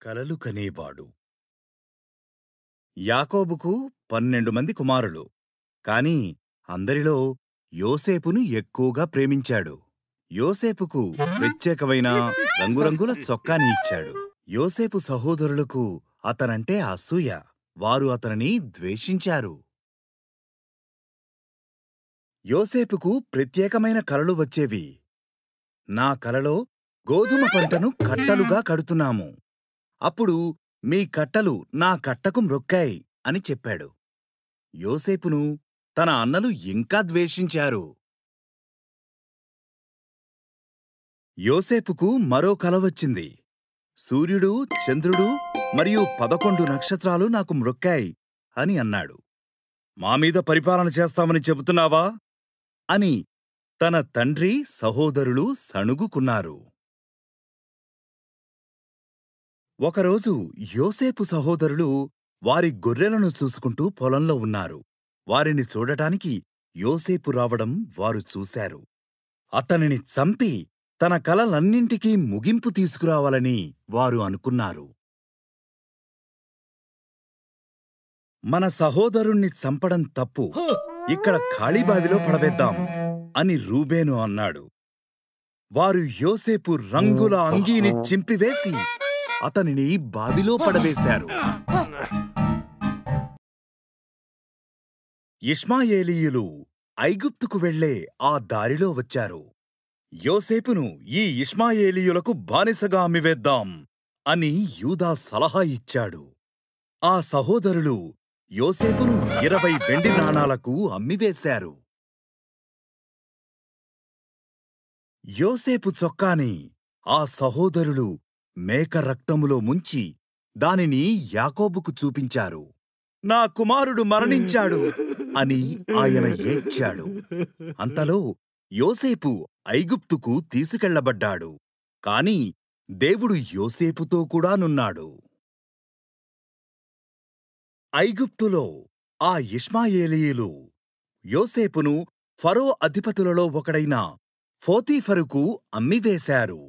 కలలు కనేవాడు. యాకోబుకు 12 మంది కుమారులు. కాని అందరిలో యోసేపును ఎక్కువగా ప్రేమించాడు. యోసేపుకు ప్రత్యేకమైన రంగురంగుల చొక్కాని ఇచ్చాడు. యోసేపు సహోదరులకు అతనంటే అసూయ. వారు అతనిని ద్వేషించారు. యోసేపుకు ప్రత్యేకమైన కలలు వచ్చేవి. నా కలలో గోధుమ పంటను కట్టలుగా కడుతున్నాము. అప్పుడు మీ కట్టలు నా కట్టకు మ్రొక్కాయి అని చెప్పాడు. యోసేపును తన అన్నలు ఇంకా ద్వేషించారు. యోసేపుకు మరో కల వచ్చింది. సూర్యుడు, చంద్రుడు మరియు 11 నక్షత్రాలు నాకు మ్రొక్కాయి అని అన్నాడు. మామీద పరిపాలన చేస్తామని చెబుతున్నావా అని తన తండ్రి సహోదరులు సణుగుకున్నారు. ఒకరోజు యోసేపు సహోదరులు వారి గొర్రెలను చూసుకుంటూ పొలంలో ఉన్నారు. వారిని చూడటానికి యోసేపు రావడం వారు చూశారు. అతనిని చంపి తన కలలన్నింటికీ ముగింపు తీసుకురావాలని వారు అనుకున్నారు. మన సహోదరుణ్ణి చంపడం తప్పు, ఇక్కడ ఖాళీబావిలో పడవేద్దాం అని రూబేను అన్నాడు. వారు యోసేపు రంగుల అంగీని చింపివేసి అతనిని బావిలో పడవేశారు. ఇష్మాయేలీయులు ఐగుప్తుకు వెళ్లే ఆ దారిలో వచ్చారు. యోసేపును ఈ ఇష్మాయేలీయులకు బానిసగా అమ్మివేద్దాం అని యూదా సలహా ఇచ్చాడు. ఆ సహోదరులు యోసేపును 20 వెండి నాణాలకు అమ్మివేశారు. యోసేపు చొక్కాని ఆ సహోదరులు మేక రక్తములో ముంచి దానిని యాకోబుకు చూపించారు. నా కుమారుడు మరణించాడు అని ఆయన ఏడ్చాడు. అంతలో యోసేపు ఐగుప్తుకు తీసుకెళ్లబడ్డాడు. కాని దేవుడు యోసేపుతో కూడా నున్నాడు. ఐగుప్తులో ఆ ఇష్మాయేలీయులు యోసేపును ఫరో అధిపతులలో ఒకడైన పోతీఫరుకు అమ్మివేశారు.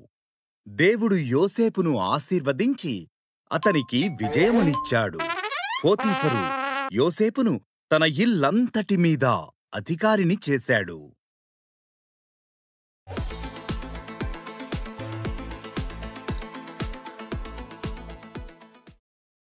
దేవుడు యోసేపును ఆశీర్వదించి అతనికి విజయమునిచ్చాడు. పోతీఫరు యోసేపును తన ఇల్లంతటి మీద అధికారిని చేశాడు.